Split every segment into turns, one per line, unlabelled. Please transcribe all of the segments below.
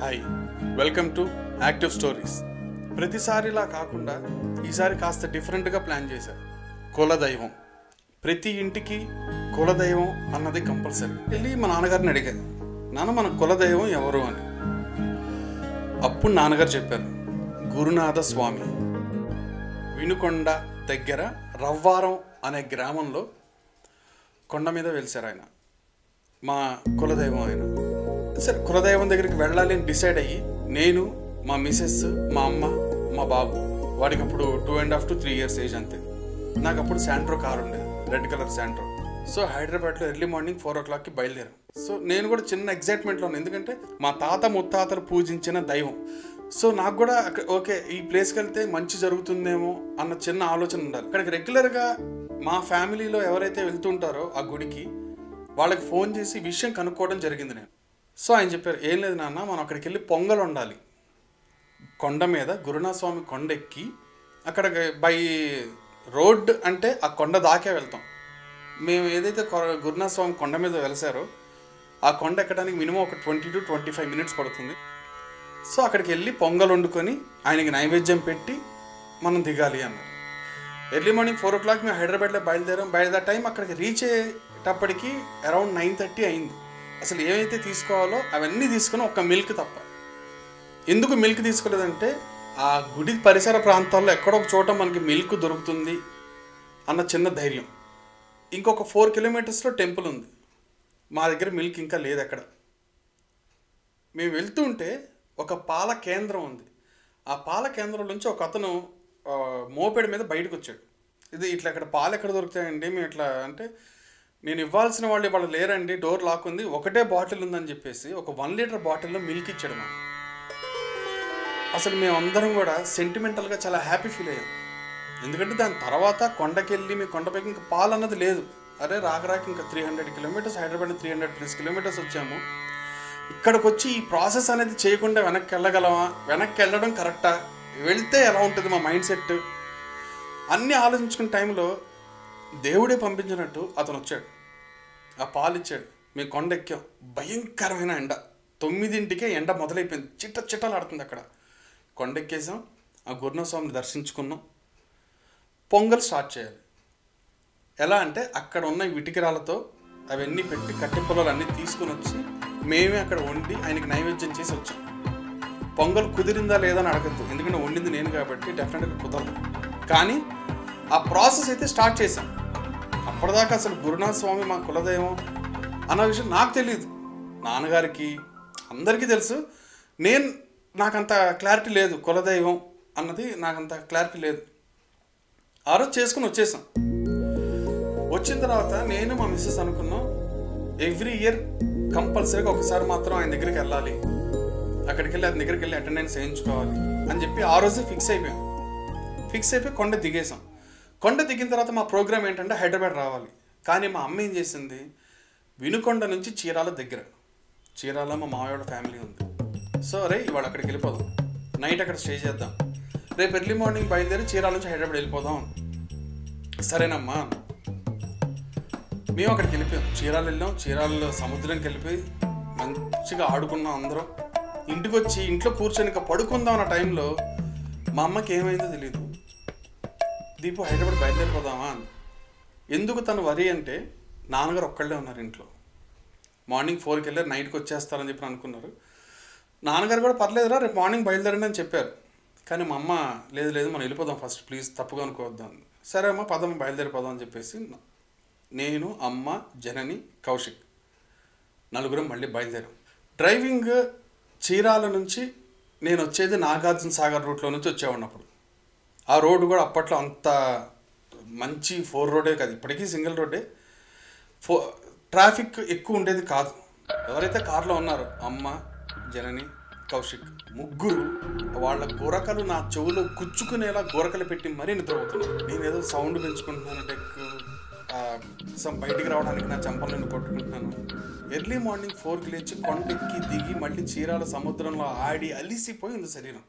Hi, welcome to active stories. ప్రతిసారిలా కాకుండా ఈసారి కాస్త డిఫరెంట్గా ప్లాన్ చేశారు. కులదైవం, ప్రతి ఇంటికి కులదైవం అన్నది కంపల్సరీ. వెళ్ళి మా నాన్నగారిని అడిగాను, నాన్న మన కులదైవం ఎవరు అని. అప్పుడు నాన్నగారు చెప్పారు, గురునాథ స్వామి. వినుకొండ దగ్గర రవ్వారం అనే గ్రామంలో కొండ మీద వెలిసారు ఆయన, మా కులదైవం ఆయన. సరే, కులదైవం దగ్గరికి వెళ్ళాలి అని డిసైడ్ అయ్యి నేను, మా మిసెస్, మా అమ్మ, మా బాబు, వాడికి అప్పుడు 2.5 to 3 years ఏజ్ అంతే. నాకు అప్పుడు శాంట్రో కార్ ఉండేది, రెడ్ కలర్ శాంట్రో. సో హైదరాబాద్లో ఎర్లీ మార్నింగ్ 4 o'clockకి బయలుదేరాం. సో నేను కూడా చిన్న ఎగ్జైట్మెంట్లో ఉన్నాను, ఎందుకంటే మా తాత ముత్తాతలు పూజించిన దైవం. సో నాకు కూడా ఓకే, ఈ ప్లేస్కి వెళ్తే మంచి జరుగుతుందేమో అన్న చిన్న ఆలోచన ఉండాలి. అక్కడికి రెగ్యులర్గా మా ఫ్యామిలీలో ఎవరైతే వెళ్తుంటారో ఆ గుడికి, వాళ్ళకి ఫోన్ చేసి విషయం కనుక్కోవడం జరిగింది నేను. సో ఆయన చెప్పారు, ఏం లేదు నాన్న, మనం అక్కడికి వెళ్ళి పొంగల్ వండాలి. కొండ మీద గురునాథ స్వామి కొండ ఎక్కి అక్కడ బై రోడ్ అంటే ఆ కొండ దాకే వెళ్తాం. మేము ఏదైతే గురునాథ స్వామి కొండ మీద వెలిసారో ఆ కొండ ఎక్కడానికి మినిమం ఒక 20 to 25 minutes పడుతుంది. సో అక్కడికి వెళ్ళి పొంగల్ వండుకొని ఆయనకి నైవేద్యం పెట్టి మనం దిగాలి అన్నారు. ఎర్లీ మార్నింగ్ 4 o'clock మేము హైదరాబాద్లో బయలుదేరాం. బై ద టైం అక్కడికి రీచ్ అయ్యేటప్పటికి అరౌండ్ 9:30 అయింది. అసలు ఏమైతే తీసుకోవాలో అవన్నీ తీసుకుని ఒక్క మిల్క్ తప్ప. ఎందుకు మిల్క్ తీసుకోలేదంటే, ఆ గుడి పరిసర ప్రాంతాల్లో ఎక్కడో ఒక చోట మనకి మిల్క్ దొరుకుతుంది అన్న చిన్న ధైర్యం. ఇంకొక 4 kilometers టెంపుల్ ఉంది, మా దగ్గర మిల్క్ ఇంకా లేదు అక్కడ. మేము వెళ్తూ ఉంటే ఒక పాల కేంద్రం ఉంది. ఆ పాల కేంద్రం నుంచి ఒక అతను మోపెడ్ మీద బయటకు వచ్చాడు. ఇది ఇట్లా ఇక్కడ పాలు ఎక్కడ దొరుకుతాయండి, మేము ఇట్లా అంటే, నేను ఇవ్వాల్సిన వాళ్ళు లేరండి, డోర్ లాక్ ఉంది, ఒకటే బాటిల్ ఉందని చెప్పేసి ఒక 1 liter బాటిల్లో మిల్క్ ఇచ్చాడు మాకు. అసలు మేమందరం కూడా సెంటిమెంటల్గా చాలా హ్యాపీ ఫీల్ అయ్యాం. ఎందుకంటే దాని తర్వాత కొండకెళ్ళి మీ కొండపైకి ఇంకా పాలు అన్నది లేదు. అరే రాక ఇంకా 300 kilometers, హైదరాబాద్ 300+ kilometers వచ్చాము. ఇక్కడికి వచ్చి ఈ ప్రాసెస్ అనేది చేయకుండా వెనక్కి వెళ్ళగలమా, వెనక్కి వెళ్ళడం కరెక్టా, వెళ్తే ఎలా ఉంటుంది మా మైండ్ సెట్ అన్నీ ఆలోచించుకున్న టైంలో దేవుడే పంపించినట్టు అతను వచ్చాడు, ఆ పాలు ఇచ్చాడు. మేము కొండ ఎక్కాం. భయంకరమైన ఎండ, 9ంటికే ఎండ మొదలైపోయింది, చిట్టలాడుతుంది అక్కడ. కొండ ఎక్కేసాం, ఆ గురునాథ స్వామిని దర్శించుకున్నాం. పొంగల్ స్టార్ట్ చేయాలి. ఎలా అంటే అక్కడ ఉన్న ఇటుకరాలతో అవన్నీ పెట్టి కట్టె పొలాలు అన్నీ తీసుకుని వచ్చి మేమే అక్కడ వండి ఆయనకి నైవేద్యం చేసి వచ్చాం. పొంగల్ కుదిరిందా లేదా అని అడగద్దు, ఎందుకంటే వండింది నేను కాబట్టి డెఫినెట్గా కుదరదు. కానీ ఆ ప్రాసెస్ అయితే స్టార్ట్ చేశాం. అప్పటిదాకా అసలు గురునాథ స్వామి మా కులదైవం అన్న విషయం నాకు తెలియదు, నాన్నగారికి అందరికీ తెలుసు. నాకంత క్లారిటీ లేదు, కులదైవం అన్నది నాకంత క్లారిటీ లేదు. ఆ రోజు చేసుకుని వచ్చేసాం. వచ్చిన తర్వాత నేను మా మిస్సెస్ అనుకున్నాం, ఎవ్రీ ఇయర్ కంపల్సరీగా ఒకసారి మాత్రం ఆయన దగ్గరికి వెళ్ళాలి, అక్కడికి వెళ్ళి ఆయన దగ్గరికి వెళ్ళి అటెండెన్స్ వేయించుకోవాలి అని చెప్పి ఆ రోజే ఫిక్స్ అయిపోయి కొండ దిగేసాం. కొండ దిగిన తర్వాత మా ప్రోగ్రామ్ ఏంటంటే హైదరాబాద్ రావాలి. కానీ మా అమ్మ ఏం చేసింది, వినుకొండ నుంచి చీరాల దగ్గర, చీరాల మా మామయ్య ఫ్యామిలీ ఉంది. సో రే ఇవాళ అక్కడికి వెళ్ళిపోదాం, నైట్ అక్కడ స్టే చేద్దాం, రేపు ఎర్లీ మార్నింగ్ బయలుదేరి చీరాల నుంచి హైదరాబాద్ వెళ్ళిపోదాం. సరేనమ్మా, మేము అక్కడికి వెళ్ళిపోయాం. చీరాలు వెళ్ళాం. చీరాలలో సముద్రంకి వెళ్ళిపోయి మంచిగా ఆడుకున్నాం అందరం. ఇంటికి వచ్చి ఇంట్లో కూర్చొని ఇంకా పడుకుందాం అన్న టైంలో మా అమ్మకి ఏమైందో తెలియదు, దీపు హైదరాబాద్ బయలుదేరిపోదామా అని. ఎందుకు తను వరి అంటే, నాన్నగారు ఒక్కళ్ళే ఉన్నారు ఇంట్లో. మార్నింగ్ 4కి వెళ్ళారు, నైట్కి వచ్చేస్తారని చెప్పి అనుకున్నారు. నాన్నగారు కూడా పర్లేదురా రేపు మార్నింగ్ బయలుదేరండి అని చెప్పారు. కానీ మా అమ్మ లేదు మనం వెళ్ళిపోదాం ఫస్ట్, ప్లీజ్ తప్పుగా అనుకోవద్దాం. సరే అమ్మ పదమ్మ బయలుదేరిపోదాం అని చెప్పేసి నేను, అమ్మ, జనని, కౌశిక్ నలుగురం మళ్ళీ బయలుదేరాం. డ్రైవింగ్ చీరాల నుంచి నేను వచ్చేది నాగార్జున సాగర్ రూట్లో నుంచి వచ్చేవాడినప్పుడు. ఆ రోడ్డు కూడా అప్పట్లో అంత మంచి 4 road కాదు, ఇప్పటికీ సింగిల్ రోడ్డే. ట్రాఫిక్ ఎక్కువ ఉండేది కాదు. ఎవరైతే కార్లో ఉన్నారో అమ్మ, జనని, కౌశిక్ ముగ్గురు వాళ్ళ గోరకలు నా చెవులో గుచ్చుకునేలా గోరకలు పెట్టి మరీ నిద్రపోతున్నాను. నేనేదో సౌండ్ పెంచుకుంటున్నాను, బయటికి రావడానికి నా చెంపల నుండి కొట్టుకుంటున్నాను. ఎర్లీ మార్నింగ్ 4కి లేచి కొండెక్కి దిగి మళ్ళీ చీరాల సముద్రంలో ఆడి అలిసిపోయింది శరీరం.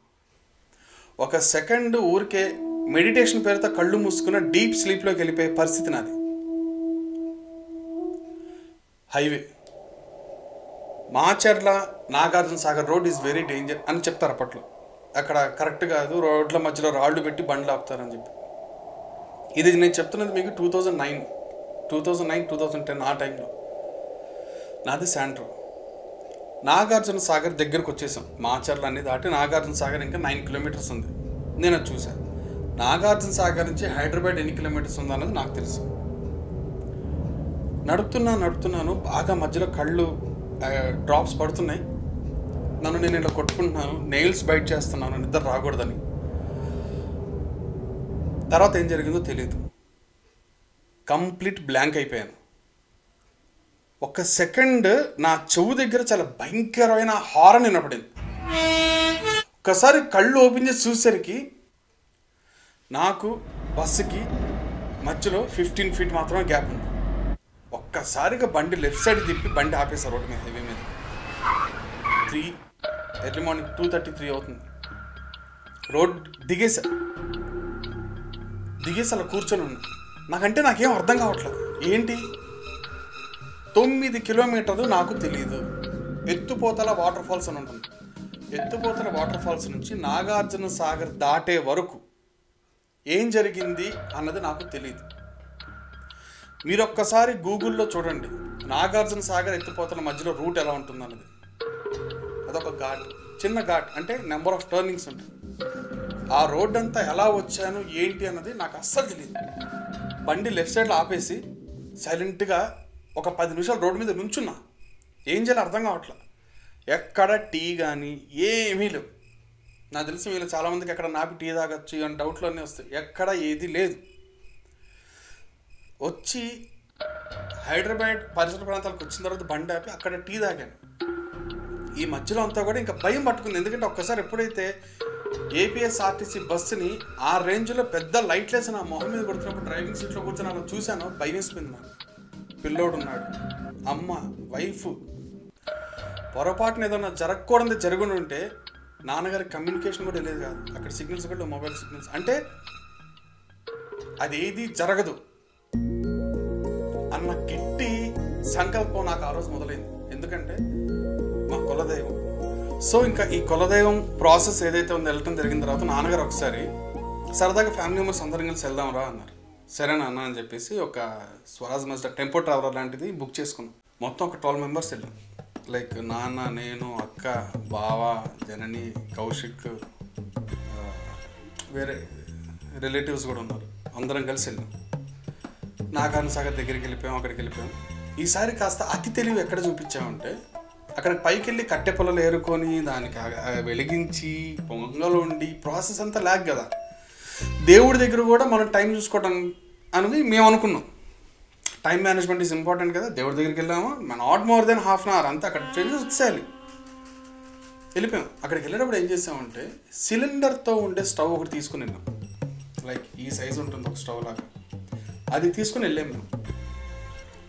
ఒక సెకండ్ ఊరికే మెడిటేషన్ పేరుతో కళ్ళు మూసుకున్న డీప్ స్లీప్లోకి వెళ్ళిపోయే పరిస్థితి నాది. Highway Macherla Nagarjuna Sagar road is very danger అని చెప్తారు అప్పట్లో. అక్కడ కరెక్ట్ కాదు, రోడ్ల మధ్యలో రాళ్ళు పెట్టి బండ్లు ఆపుతారని చెప్పి. ఇది నేను చెప్తున్నది మీకు 2009, 2010 ఆ టైంలో. నాది శాంట్రో. నాగార్జున సాగర్ దగ్గరకు వచ్చేసాం. మాచర్ల అన్ని దాటి నాగార్జున సాగర్ ఇంకా 9 కిలోమీటర్స్ ఉంది. నేను అది చూశాను. నాగార్జున సాగర్ నుంచి హైదరాబాద్ ఎన్ని కిలోమీటర్స్ ఉందన్నది నాకు తెలుసు. నడుపుతున్నాను, బాగా మధ్యలో కళ్ళు డ్రాప్స్ పడుతున్నాయి. నేను ఇలా కొట్టుకుంటున్నాను, నెయిల్స్ బైట్ చేస్తున్నాను నిద్ర రాకూడదని. తర్వాత ఏం జరిగిందో తెలియదు. కంప్లీట్ బ్లాంక్ అయిపోయాను. ఒక సెకండ్ నా చెవు దగ్గర చాలా భయంకరమైన హారన్ వినపడింది. ఒక్కసారి కళ్ళు ఓపెన్ చేసి చూసేసరికి నాకు బస్సుకి మధ్యలో 15 feet మాత్రమే గ్యాప్ ఉంది. ఒక్కసారిగా బండి లెఫ్ట్ సైడ్ తిప్పి బండి ఆపేశారు రోడ్డు మీద, హైవే మీద. ఎర్లీ మార్నింగ్ 2:33 అవుతుంది. రోడ్ దిగేసి అలా కూర్చొని ఉన్నా. నాకేం అర్థం కావట్లేదు. ఏంటి 9 కిలోమీటర్లు నాకు తెలియదు. ఎత్తుపోతల వాటర్ ఫాల్స్ అని ఉంటుంది. ఎత్తుపోతల వాటర్ ఫాల్స్ నుంచి నాగార్జున సాగర్ దాటే వరకు ఏం జరిగింది అన్నది నాకు తెలియదు. మీరు ఒక్కసారి గూగుల్లో చూడండి, నాగార్జున సాగర్ ఎత్తిపోతల మధ్యలో రూట్ ఎలా ఉంటుంది అన్నది. అదొక ఘాట్, చిన్న ఘాట్, అంటే నెంబర్ ఆఫ్ టర్నింగ్స్ ఉంటాయి. ఆ రోడ్ అంతా ఎలా వచ్చాను ఏంటి అన్నది నాకు అస్సలు తెలియదు. బండి లెఫ్ట్ సైడ్లో ఆపేసి సైలెంట్గా ఒక 10 నిమిషాలు రోడ్డు మీద నుంచున్నా. ఏం చేయాలో అర్థం కావట్లా. ఎక్కడ టీ కానీ ఏమీ లేవు. నాకు తెలిసి వీళ్ళు చాలామందికి ఎక్కడ నాపి టీ తాగొచ్చు అని డౌట్లు అన్నీ వస్తాయి. ఎక్కడ ఏది లేదు. వచ్చి హైదరాబాద్ పరిసర ప్రాంతాలకు వచ్చిన తర్వాత బండి ఆపి అక్కడ టీ తాగాను. ఈ మధ్యలో అంతా కూడా ఇంకా భయం పట్టుకుంది. ఎందుకంటే ఒక్కసారి ఎప్పుడైతే ఏపీఎస్ఆర్టీసీ బస్సుని ఆ రేంజ్లో పెద్ద లైట్లు వేసి నా మొహం మీద కొడుతున్నప్పుడు డ్రైవింగ్ సీట్లో కూర్చొని అలా చూశాను, భయం వేసిపోయింది నాకు. పిల్లోడు ఉన్నాడు, అమ్మ, వైఫ్. పొరపాటున ఏదన్నా జరగకూడదు జరుగుని ఉంటే నాన్నగారికి కమ్యూనికేషన్ కూడా లేదు కాదు. అక్కడ సిగ్నల్స్ కూడా మొబైల్ సిగ్నల్స్. అంటే అదేది జరగదు అన్న గట్టి సంకల్పం నాకు ఆ రోజు మొదలైంది. ఎందుకంటే మా కులదైవం. సో ఇంకా ఈ కులదైవం ప్రాసెస్ ఏదైతే ఉందో వెళ్ళటం జరిగిన తర్వాత నాన్నగారు ఒకసారి సరదాగా ఫ్యామిలీ మెంబర్స్ అందరం కలిసి వెళ్దాం రా అన్నారు. సరేనా అన్న అని చెప్పేసి ఒక స్వరాజ్ మస్టర్ టెంపో ట్రావెలర్ లాంటిది బుక్ చేసుకున్నాం. మొత్తం ఒక 12 మెంబర్స్ వెళ్ళాం. లైక్ నాన్న, నేను, అక్క, బావ, జనని, కౌశిక్, వేరే రిలేటివ్స్ కూడా ఉన్నారు. అందరం కలిసి వెళ్ళాం. నాగార్జున సాగర్ దగ్గరికి వెళ్ళిపోయాం, అక్కడికి వెళ్ళిపోయాం. ఈసారి కాస్త అతి తెలివి ఎక్కడ చూపించామంటే, అక్కడికి పైకి వెళ్ళి కట్టె పొలాలు ఏరుకొని దానికి వెలిగించి పొంగలు వండి ప్రాసెస్ అంతా లాగ్ కదా. దేవుడి దగ్గర కూడా మనం టైం చూసుకోవడం అనేది మేము అనుకున్నాం. టైం మేనేజ్మెంట్ ఈజ్ ఇంపార్టెంట్ కదా. దేవుడి దగ్గరికి వెళ్ళాము, నాట్ మోర్ దెన్ ½ అవర్ అంతా అక్కడ చేసి వచ్చేయాలి. వెళ్ళిపోయాం. అక్కడికి వెళ్ళేటప్పుడు ఏం చేసామంటే సిలిండర్తో ఉండే స్టవ్ ఒకటి తీసుకుని వెళ్ళాం. లైక్ ఈ సైజు ఉంటుంది ఒక స్టవ్ లాగా. అది తీసుకుని వెళ్ళాము. మేము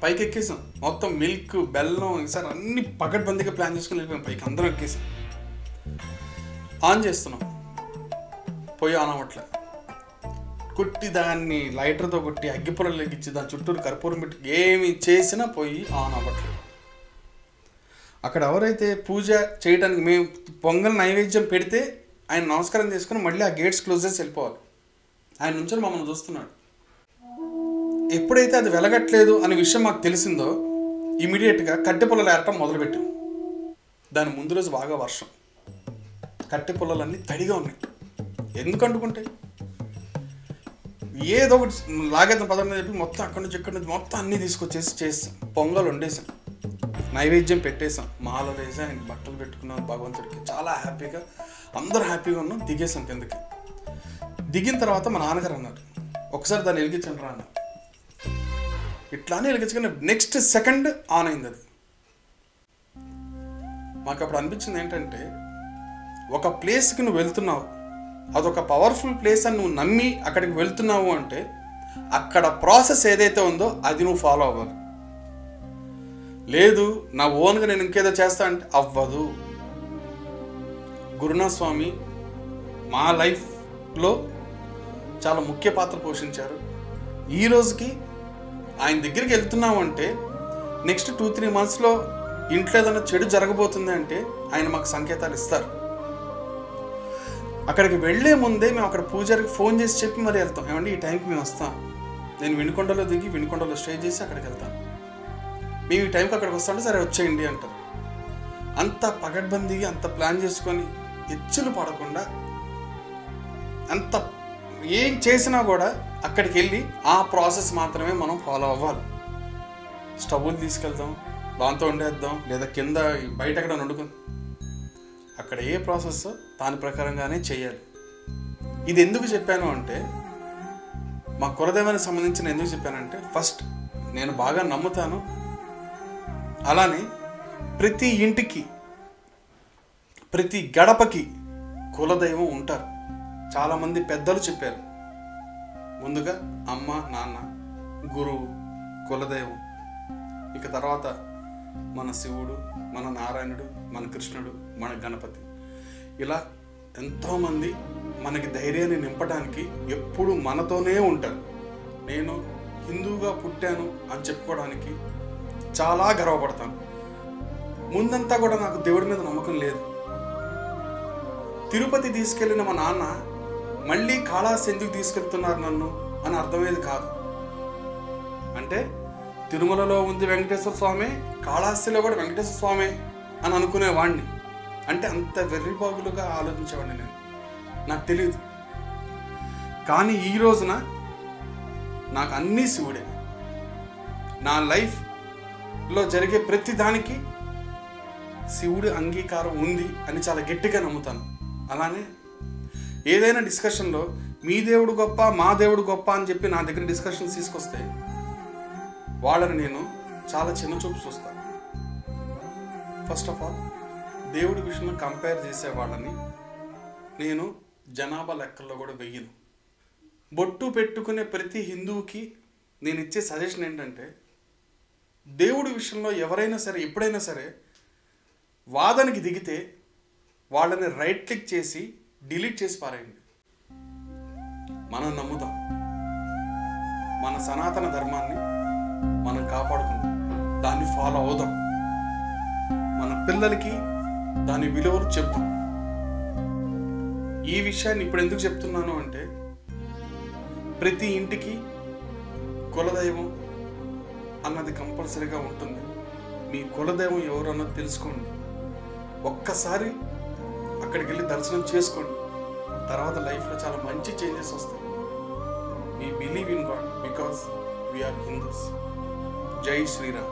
పైకి ఎక్కేసాం. మొత్తం మిల్క్, బెల్లం, ఈసారి అన్ని పకడ్బందీగా ప్లాన్ చేసుకుని వెళ్ళిపోయాం. పైకి అందరం ఎక్కేసాం. ఆన్ చేస్తున్నాం, పొయ్యి ఆన్ అవ్వట్లే. కుట్టి దాన్ని లైటర్తో కొట్టి అగ్గిపుల్లలు లెగ్గించి దాని చుట్టూరు కర్పూరం పెట్టి ఏమి చేసినా పొయ్యి ఆన్ అవ్వట్లేదు. అక్కడ ఎవరైతే పూజ చేయడానికి మేము పొంగల్ నైవేద్యం పెడితే ఆయన నమస్కారం చేసుకుని మళ్ళీ ఆ గేట్స్ క్లోజ్ చేసి వెళ్ళిపోవాలి. ఆయన నుంచి మమ్మల్ని చూస్తున్నాడు. ఎప్పుడైతే అది వెలగట్లేదు అనే విషయం మాకు తెలిసిందో ఇమీడియట్గా కట్టె పుల్లలు ఏరటం మొదలుపెట్టాం. దాని ముందు రోజు బాగా వర్షం, కట్టె పుల్లలన్నీ తడిగా ఉన్నాయి. ఎందుకు అంటుకుంటాయి? ఏదో ఒకటి లాగేద్దాం పదమని చెప్పి మొత్తం అక్కడి నుంచి మొత్తం అన్నీ తీసుకొచ్చేసి చేసాం. పొంగల్ వండేసాం, నైవేద్యం పెట్టేసాం, మాల వేసాం, ఆయన బట్టలు పెట్టుకున్నాం భగవంతుడికి. చాలా హ్యాపీగా అందరూ హ్యాపీగా ఉన్నాం. దిగేసాం కిందకి. దిగిన తర్వాత మా నాన్నగారు అన్నారు, ఒకసారి దాన్ని వెలిగించండి రా అన్నారు. ఇట్లానే వెలిగించగానే నెక్స్ట్ సెకండ్ ఆన్ అయింది అది. మాకు అప్పుడు అనిపించింది ఏంటంటే, ఒక ప్లేస్కి నువ్వు వెళ్తున్నావు, అదొక పవర్ఫుల్ ప్లేస్ అని నువ్వు నమ్మి అక్కడికి వెళ్తున్నావు అంటే అక్కడ ప్రాసెస్ ఏదైతే ఉందో అది నువ్వు ఫాలో అవ్వాలి. లేదు నా ఓన్గా నేను ఇంకేదో చేస్తా అంటే అవ్వదు. గురునాథ్ స్వామి మా లైఫ్లో చాలా ముఖ్య పాత్ర పోషించారు. ఈ రోజుకి ఆయన దగ్గరికి వెళ్తున్నావు అంటే నెక్స్ట్ 2-3 monthsలో ఇంట్లో ఏదైనా చెడు జరగబోతుంది అంటే ఆయన మాకు సంకేతాలు ఇస్తారు. అక్కడికి వెళ్ళే ముందే మేము అక్కడ పూజారికి ఫోన్ చేసి చెప్పి మరి వెళ్తాం, ఏమంటే ఈ టైంకి మేము వస్తాం, నేను వినుకొండలో దిగి వినుకొండలో స్టే చేసి అక్కడికి వెళ్తాను, మేము ఈ టైంకి అక్కడికి వస్తాంటే సరే వచ్చేయండి అంటారు. అంత పగడ్బందీగా అంత ప్లాన్ చేసుకొని ఎచ్చులు పడకుండా అంత ఏం చేసినా కూడా అక్కడికి వెళ్ళి ఆ ప్రాసెస్ మాత్రమే మనం ఫాలో అవ్వాలి. స్టవ్లు తీసుకెళ్తాం, దాంతో వండేద్దాం, లేదా కింద బయట ఎక్కడ వండుకుందాం, అక్కడ ఏ ప్రాసెస్ దాని ప్రకారంగానే చేయాలి. ఇది ఎందుకు చెప్పాను అంటే, మా కులదైవానికి సంబంధించిన ఎందుకు చెప్పానంటే, ఫస్ట్ నేను బాగా నమ్ముతాను. అలానే ప్రతి ఇంటికి ప్రతి గడపకి కులదైవం ఉంటారు. చాలామంది పెద్దలు చెప్పారు. ముందుగా అమ్మ, నాన్న, గురువు, కులదైవం, ఇక తర్వాత మన శివుడు, మన నారాయణుడు, మన కృష్ణుడు, మన గణపతి. ఇలా ఎంతోమంది మనకి ధైర్యాన్ని నింపడానికి ఎప్పుడు మనతోనే ఉంటారు. నేను హిందువుగా పుట్టాను అని చెప్పుకోవడానికి చాలా గర్వపడతాను. ముందంతా కూడా నాకు దేవుడి మీద నమ్మకం లేదు. తిరుపతి తీసుకెళ్ళిన మా నాన్న మళ్ళీ కాళహస్తి ఎందుకు తీసుకెళ్తున్నారు నన్ను అని అర్థమయ్యేది కాదు. అంటే తిరుమలలో ఉంది వెంకటేశ్వర స్వామి, కాళహస్తిలో కూడా వెంకటేశ్వర స్వామి అని అనుకునేవాడిని. అంటే అంత వెర్రిబాగులుగా ఆలోచించేవాడిని నేను, నాకు తెలియదు. కానీ ఈ రోజున నాకు అన్నీ శివుడే. నా లైఫ్లో జరిగే ప్రతి దానికి శివుడి అంగీకారం ఉంది అని చాలా గట్టిగా నమ్ముతాను. అలానే ఏదైనా డిస్కషన్లో మీ దేవుడు గొప్ప, మా దేవుడు గొప్ప అని చెప్పి నా దగ్గర డిస్కషన్స్ తీసుకొస్తే వాళ్ళని నేను చాలా చిన్న చూపు చూస్తాను. ఫస్ట్ ఆఫ్ ఆల్ దేవుడి విషయంలో కంపేర్ చేసే వాళ్ళని నేను జనాభా లెక్కల్లో కూడా వెయ్యను. బొట్టు పెట్టుకునే ప్రతి హిందువుకి నేను ఇచ్చే సజెషన్ ఏంటంటే, దేవుడి విషయంలో ఎవరైనా సరే ఎప్పుడైనా సరే వాదనకి దిగితే వాళ్ళని రైట్ క్లిక్ చేసి డిలీట్ చేసి పారేయండి. మనం నమ్ముదాం, మన సనాతన ధర్మాన్ని మనం కాపాడుకుందాం, దాన్ని ఫాలో అవుదాం, మన పిల్లలకి దాని విలువలు చెప్తాం. ఈ విషయాన్ని ఇప్పుడు ఎందుకు చెప్తున్నాను అంటే, ప్రతి ఇంటికి కులదైవం అన్నది కంపల్సరీగా ఉంటుంది. మీ కులదైవం ఎవరు అన్నది తెలుసుకోండి. ఒక్కసారి అక్కడికి వెళ్ళి దర్శనం చేసుకోండి. తర్వాత లైఫ్లో చాలా మంచి చేంజెస్ వస్తాయి. We believe in God because we are Hindus. Jai Shri Ram.